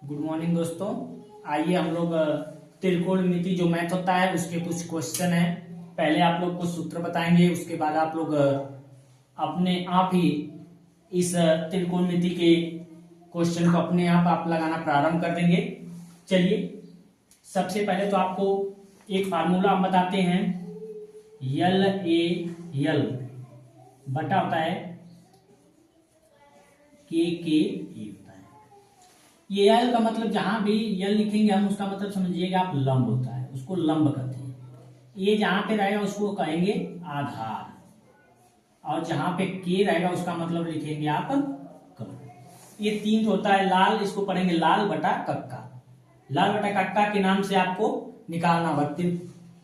Good morning दोस्तों। आइए हम लोग त्रिकोणमिति जो मैथ होता है उसके कुछ क्वेश्चन है। पहले आप लोग को सूत्र बताएंगे, उसके बाद आप लोग अपने आप ही इस त्रिकोणमिति के क्वेश्चन को अपने आप लगाना प्रारंभ कर देंगे। चलिए, सबसे पहले तो आपको एक फार्मूला हम बताते हैं। यल ए यल बटा होता है के ए होता है। ये यल का मतलब जहां भी यल लिखेंगे हम उसका मतलब समझिएगा आप लंब होता है, उसको लंब कहते हैं। ये जहां पे रहेगा उसको कहेंगे आधार, और जहां पे के रहेगा उसका मतलब लिखेंगे आप कर्ण। ये तीन होता है लाल, इसको पढ़ेंगे लाल बटा कक्का। लाल बटा कक्का के नाम से आपको निकालना होगा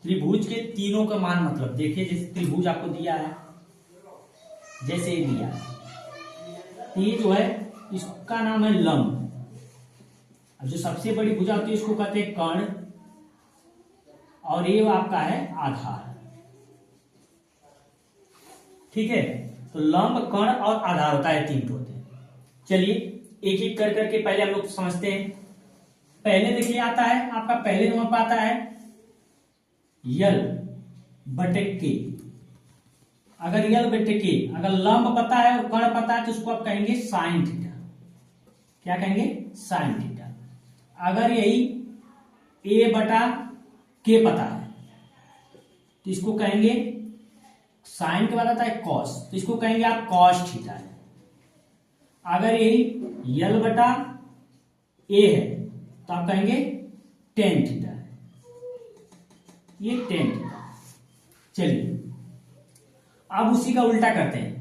त्रिभुज के तीनों का मान। मतलब देखिए, जैसे त्रिभुज आपको दिया है, जैसे ये दिया है, ये जो है इसका नाम है लंब। अब जो सबसे बड़ी भुजा होती है इसको कहते हैं कर्ण, और ये आपका है आधार। ठीक है, तो लंब, कर्ण और आधार होता है, तीन होते हैं। चलिए एक एक कर करके पहले हम लोग समझते हैं। पहले देखिए आता है आपका, पहले नंबर पर आता है यल बटे के। अगर यल बटे के, अगर लंब पता है और कर्ण पता है तो उसको आप कहेंगे साइन थीटा। क्या कहेंगे? Sine theta. अगर यही ए बटा के पता है तो इसको कहेंगे, साइन के बाद आता है कॉस, तो इसको कहेंगे आप कॉस थीटा है। अगर यही यल बटा ए है तो आप कहेंगे टेन थीटा है, ये टेन थीटा। चलिए अब उसी का उल्टा करते हैं।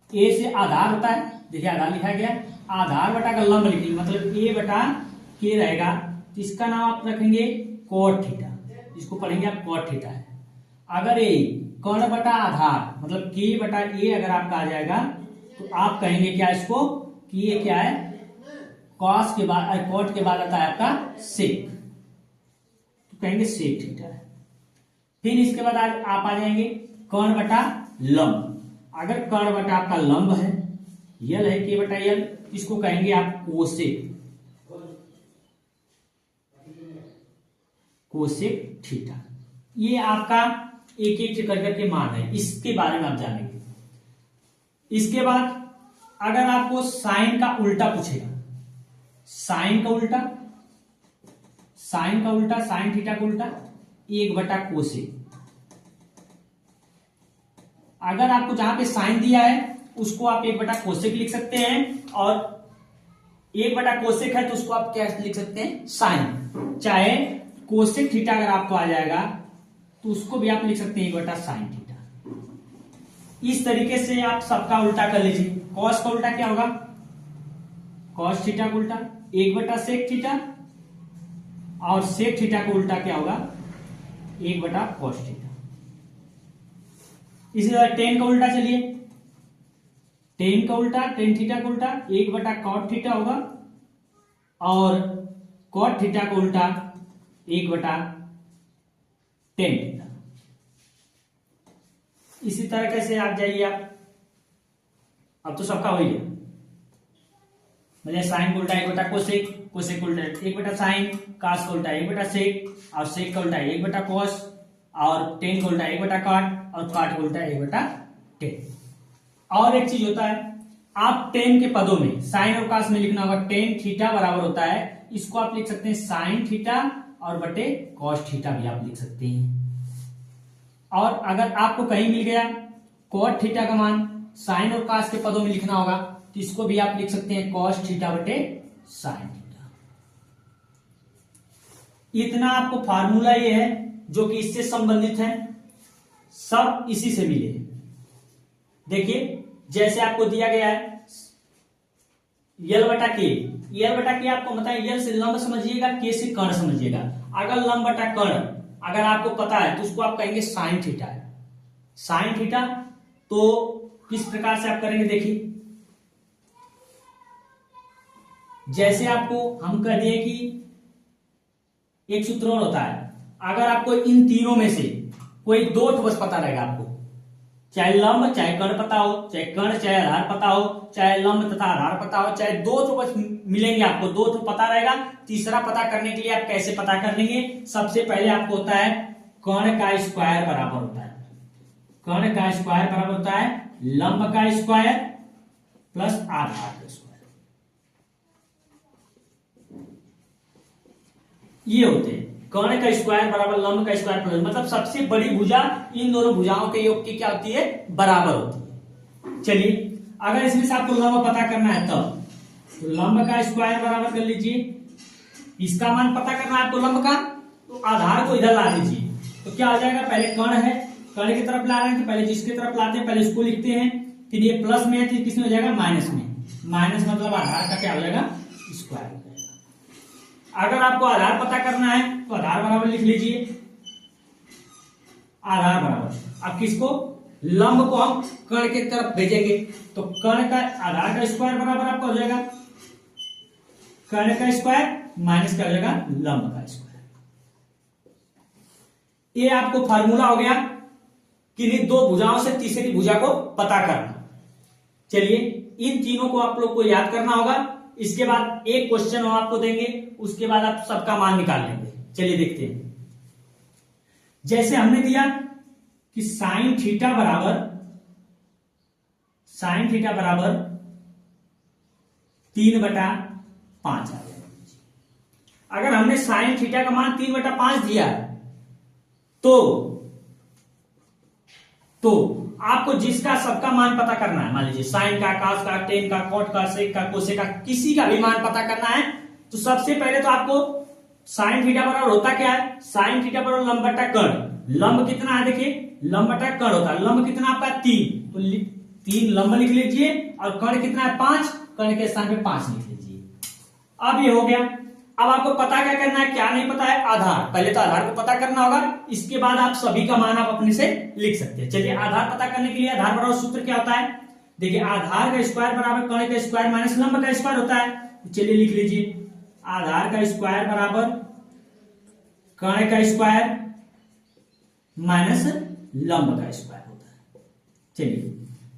ए से आधार होता है, देखिए आधार लिखा गया, आधार बटा का लंब लिखेंगे, मतलब ए बटा के रहेगा, तो इसका नाम आप रखेंगे कॉट थीटा, इसको पढ़ेंगे आप कॉट थीटा है। अगर ये कर्ण बटा आधार मतलब के बटा ए अगर आपका आ जाएगा तो आप कहेंगे क्या इसको कि ये क्या है, कॉस के बाद कॉट के बाद आता है आपका सेक, तो कहेंगे सेक थीटा है। फिर इसके बाद आप आ जाएंगे कर्ण बटा लंब। अगर कर्ण बटा आपका लंब है, यल है के बटा यल, इसको कहेंगे आप कोसेक, कोसेक थीटा। ये आपका एक एक कर करके मान है, इसके बारे में आप जानेंगे। इसके बाद अगर आपको साइन का उल्टा पूछेगा, साइन का उल्टा, साइन का उल्टा, साइन थीटा का उल्टा एक बटा कोसेक। अगर आपको जहां पे साइन दिया है उसको आप एक बटा कोसेक लिख सकते हैं, और एक बटा कोसेक है तो उसको आप क्या लिख सकते हैं, साइन। चाहे कोसेक थीटा अगर आपको आ जाएगा तो उसको भी आप लिख सकते हैं एक बटा साइन थीटा। इस तरीके से आप सबका उल्टा कर लीजिए। कॉस का उल्टा क्या होगा, कॉस थीटा का उल्टा एक बटा सेक थीटा, और सेक थीटा का उल्टा क्या होगा, एक बटा कॉस थीटा। इसी तरह टेन का उल्टा, चलिए टेन का उल्टा, टेन थीटा का उल्टा एक बटा कॉट थीटा होगा, और कॉट थीटा का उल्टा एक बटा टेन थीटा। इसी तरह कैसे आप जाइए आप, अब तो सबका हो गया, मतलब साइन का उल्टा एक बटा कोसेक, कोसेक का उल्टा एक बटा साइन, कास का उल्टा एक बटा सेक, और सेक का उल्टा एक बटा कॉस, और टेन का उल्टा एक बटा काट, और काट का उल्टा एक बटा टेन। और एक चीज होता है, आप टेन के पदों में साइन और कास में लिखना होगा टेन थीटा बराबर होता है, इसको आप लिख सकते हैं साइन थीटा और बटे कॉस थीटा भी आप लिख सकते हैं। और अगर आपको कहीं मिल गया कॉट थीटा का मान साइन और कास के पदों में लिखना होगा तो इसको भी आप लिख सकते हैं कॉस थीटा बटे साइन थीटा। इतना आपको फार्मूला ये है जो कि इससे संबंधित है, सब इसी से मिले। देखिए जैसे आपको दिया गया है यल बटा के, यल बटा के आपको पता है, यल से लंब समझिएगा, के से कर्ण समझिएगा। अगर लंब बटा कर्ण अगर आपको पता है तो उसको आप कहेंगे साइन थीटा है, साइन थीटा। तो किस प्रकार से आप करेंगे, देखिए जैसे आपको हम कह दिए कि एक सूत्र और होता है, अगर आपको इन तीनों में से कोई दो बस पता रहेगा आपको, चाहे लंब चाहे कर्ण पता हो, चाहे कर्ण चाहे आधार पता हो, चाहे लंब तथा आधार पता हो, चाहे दो तो बस मिलेंगे आपको, दो तो पता रहेगा। तीसरा पता करने के लिए आप कैसे पता कर लेंगे, सबसे पहले आपको होता है कर्ण का स्क्वायर बराबर होता है, कर्ण का स्क्वायर बराबर होता है लंब का स्क्वायर प्लस आधार का स्क्वायर। ये होते हैं कर्ण का स्क्वायर बराबर लंब का स्क्वायर प्लस, मतलब सबसे बड़ी भुजा इन दोनों भुजाओं के योग की क्या होती है, बराबर होती है। चलिए अगर इसमें से आपको लंब पता करना है तब तो लंब का स्क्वायर बराबर कर लीजिए, इसका मान पता करना है आपको लंब का, तो आधार को इधर ला दीजिए। तो क्या हो जाएगा, पहले कर्ण है, कर्ण की तरफ ला रहे हैं तो पहले जिसकी तरफ लाते हैं पहले इसको लिखते हैं, फिर ये प्लस में है तो किसमें हो जाएगा, माइनस में। माइनस मतलब आधार का क्या हो जाएगा, स्क्वायर हो जाएगा। अगर आपको आधार पता करना है तो आधार बराबर लिख लीजिए, आधार बराबर अब किसको, लंब को हम कर्ण की तरफ भेजेंगे, तो कर्ण का आधार का स्क्वायर बराबर आपका हो जाएगा कर्ण का स्क्वायर माइनस का हो जाएगा लंब का स्क्वायर। ये आपको फार्मूला हो गया किन्हीं दो भुजाओं से तीसरी भुजा को पता करना। चलिए इन तीनों को आप लोग को याद करना होगा, इसके बाद एक क्वेश्चन हम आपको देंगे, उसके बाद आप सबका मान निकाल लेंगे। चलिए देखते हैं, जैसे हमने दिया कि साइन थीटा बराबर 3/5 आ गया। अगर हमने साइन थीटा का मान 3/5 दिया तो आपको जिसका सबका मान पता करना है, मान लीजिए साइन का, कास का, टेन का, कॉट का, सेक का, कोसेक का, किसी का भी मान पता करना है, तो सबसे पहले तो आपको साइन थीटा बराबर होता क्या है, साइन थीटा बराबर लंब बटा कर्ण। लंब कितना है देखिए, लंब बटा कर्ण होता है, लंब कितना आपका 3, तो 3 लंब लिख लीजिए, और कर्ण कितना है 5, कर्ण के स्थान पे 5 लिख लीजिए। अब ये हो गया। अब आपको पता क्या करना है, क्या नहीं पता है, आधार। पहले तो आधार को पता करना होगा, इसके बाद आप सभी का मान आप अपने से लिख सकते हैं। चलिए आधार पता करने के लिए आधार बराबर सूत्र क्या होता है, देखिए आधार का स्क्वायर बराबर कर्ण का स्क्वायर माइनस लंब का स्क्वायर होता है। तो चलिए लिख लीजिए, आधार का स्क्वायर बराबर कर्ण का स्क्वायर माइनस लंब का स्क्वायर होता है। चलिए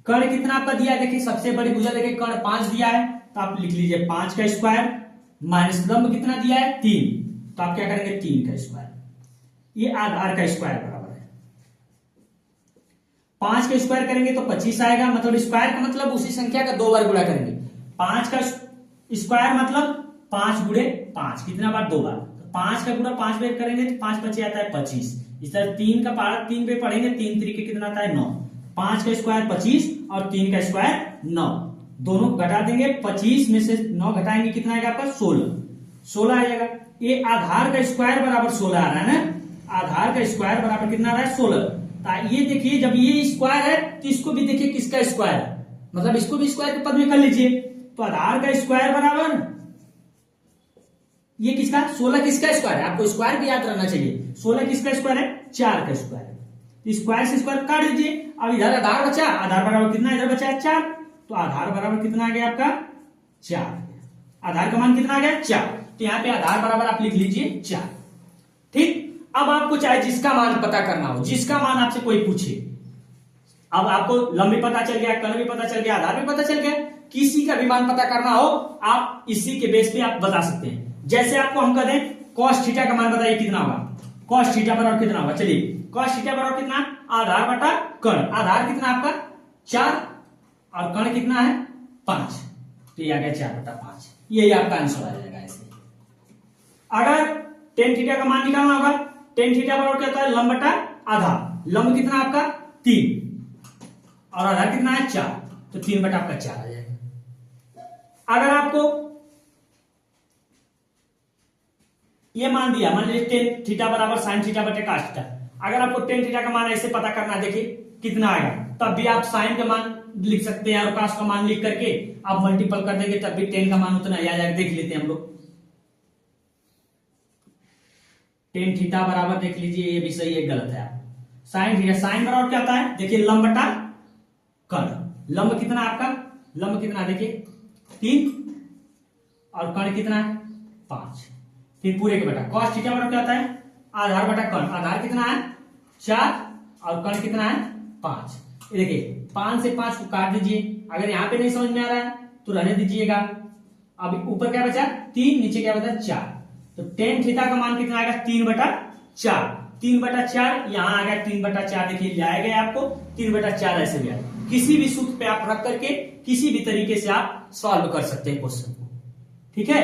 कर्ण कितना आपका दिया है, देखिए सबसे बड़ी भुजा देखिए कर्ण 5 दिया है, तो आप लिख लीजिए 5 का स्क्वायर माइनस लंब कितना दिया है 3, तो आप क्या करेंगे 3 का स्क्वायर। ये आधार का स्क्वायर बराबर है 5 का स्क्वायर करेंगे तो 25 आएगा, मतलब स्क्वायर का मतलब उसी संख्या का 2 बार गुणा करेंगे। 5 का स्क्वायर मतलब 5 गुणे 5, कितना बार 2 बार, तो 5 का गुणा 5 बार करेंगे तो 5 5 आता है 25। इस तरह 3 का पारा 3 पे पढ़ेंगे, 3 तरीके कितना आता है 9। 5 का स्क्वायर 25 और 3 का स्क्वायर 9, दोनों घटा देंगे, 25 में से 9 घटाएंगे कितना आएगा आपका 16 आ जाएगा। ये आधार का स्क्वायर बराबर 16 आ रहा है ना, आधार का स्क्वायर बराबर कितना आ रहा है 16। ये देखिए जब ये स्क्वायर है तो इसको भी देखिए किसका स्क्वायर है, मतलब इसको भी स्क्वायर के पद में कर लीजिए। तो आधार का स्क्वायर बराबर ये किसका 16 किसका स्क्वायर है, आपको स्क्वायर भी याद रहना चाहिए। 16 किसका स्क्वायर है, 4 का स्क्वायर है। स्क्वायर से स्क्वायर काट दीजिए, अब इधर आधार बचा, आधार बराबर कितना इधर बचा है 4, तो आधार बराबर कितना आ गया आपका 4। आधार का मान कितना आ गया 4, तो यहाँ पे आधार बराबर आप लिख लीजिए 4। ठीक, अब आपको चाहे जिसका मान पता करना हो, जिसका मान आपसे कोई पूछे, अब आपको लंब भी पता चल गया, कर्ण भी पता चल गया, आधार भी पता चल गया, किसी का भी मान पता करना हो आप इसी के बेस पे आप बता सकते हैं। जैसे आपको हम कह दें कॉस थीटा का मान बताइए कितना होगा, कॉस थीटा बराबर कितना होगा, चलिए कॉस थीटा बराबर कितना, आधार बटा कर्ण। आधार कितना आपका 4 और कर्ण कितना है 5, तो ये आ गया 4/5। यही आपका आंसर आ जाएगा। ऐसे अगर टेन थीटा का मान निकालना होगा, टेन थीटा बराबर क्या होता है लंब बटा आधार। लंब कितना आपका 3 और आधार कितना है 4, तो 3/4 आ जाएगा। अगर आपको ये मान दिया, मान लीजिए टेन थीटा बराबर साइन थीटा बटे कास थीटा, अगर आपको टेन थीटा का मान ऐसे पता करना है, देखिए कितना आएगा, तब भी आप साइन का मान लिख सकते हैं और कास का मान लिख करके आप मल्टीपल कर देंगे, तब भी टेन का मान उतना ही आ जाएगा। देख लेते हैं हम लोग, टेन थीटा बराबर देख लीजिए, ये भी सही है गलत है। साइन थीटा, साइन बराबर क्या होता है, देखिए लंब बटा कर्ण। लंब कितना आपका, लंब कितना देखिए 3 और कर्ण कितना है 5, 3 पूरे के बटा। कॉस थीटा बराबर क्या होता है आधार बटा कर्ण। आधार कितना है 4 और कर्ण कितना है 5, ये देखिए 5 से 5 को काट दीजिए, अगर यहाँ पे नहीं समझ में आ रहा है तो रहने दीजिएगा। अब ऊपर क्या बचा 3, नीचे क्या बचा 4, तो टेन थीटा का मान कितना आएगा 3/4। 3/4 यहाँ आ गया 3/4, देखिए ले आया गया आपको 3/4 ऐसे भी आया। किसी भी सूत्र पे आप रख करके किसी भी तरीके से आप सॉल्व कर सकते हैं क्वेश्चन को, ठीक है।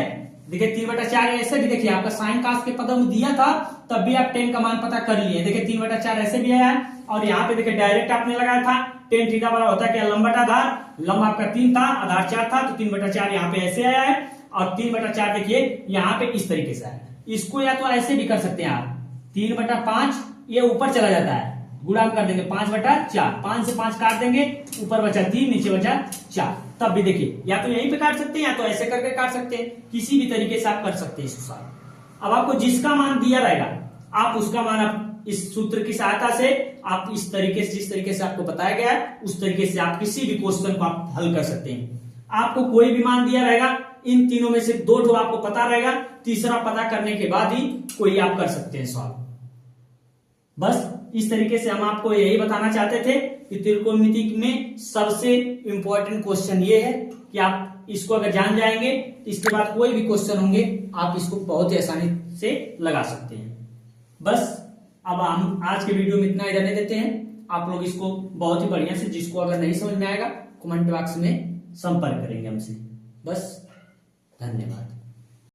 देखिए 3/4 ऐसे भी, देखिए आपका साइन कास के पदों में दिया था तब भी आप टेन का मान पता कर लिए। देखिए 3/4 ऐसे भी आया है, और यहाँ पे देखिए डायरेक्ट आपने लगाया था टेन थीटा बराबर होता है क्या लंब बटा आधार, लंब आपका 3 था, आधार 4 था, तो 3/4 यहाँ पे ऐसे आया है, और 3/4 देखिए यहाँ पे इस तरीके से आया है। इसको या तो ऐसे भी कर सकते हैं आप, 3/5 ये ऊपर चला जाता है, गुणा कर देंगे 5/4, 5 से 5 काट देंगे, ऊपर बचा 3, नीचे बचा 4। तब भी देखिए या तो यहीं पे काट सकते हैं या तो ऐसे करके काट सकते हैं, किसी भी तरीके से आप कर सकते हैं इसको सॉल्व। अब आपको जिसका मान दिया रहेगा आप उसका मान आप इस सूत्र की सहायता से आप इस तरीके से, जिस तरीके से आपको बताया गया है उस तरीके से आप किसी भी क्वेश्चन को आप हल कर सकते हैं। आपको कोई भी मान दिया रहेगा, इन तीनों में से 2 ठो आपको पता रहेगा, तीसरा पता करने के बाद ही कोई आप कर सकते हैं सॉल्व। बस इस तरीके से हम आपको यही बताना चाहते थे कि त्रिकोणमिति में सबसे इंपॉर्टेंट क्वेश्चन ये है कि आप इसको अगर जान जाएंगे तो इसके बाद कोई भी क्वेश्चन होंगे आप इसको बहुत ही आसानी से लगा सकते हैं। बस अब हम आज के वीडियो में इतना ही रहने देते हैं। आप लोग इसको बहुत ही बढ़िया से, जिसको अगर नहीं समझ में आएगा कमेंट बॉक्स में संपर्क करेंगे हमसे। बस धन्यवाद।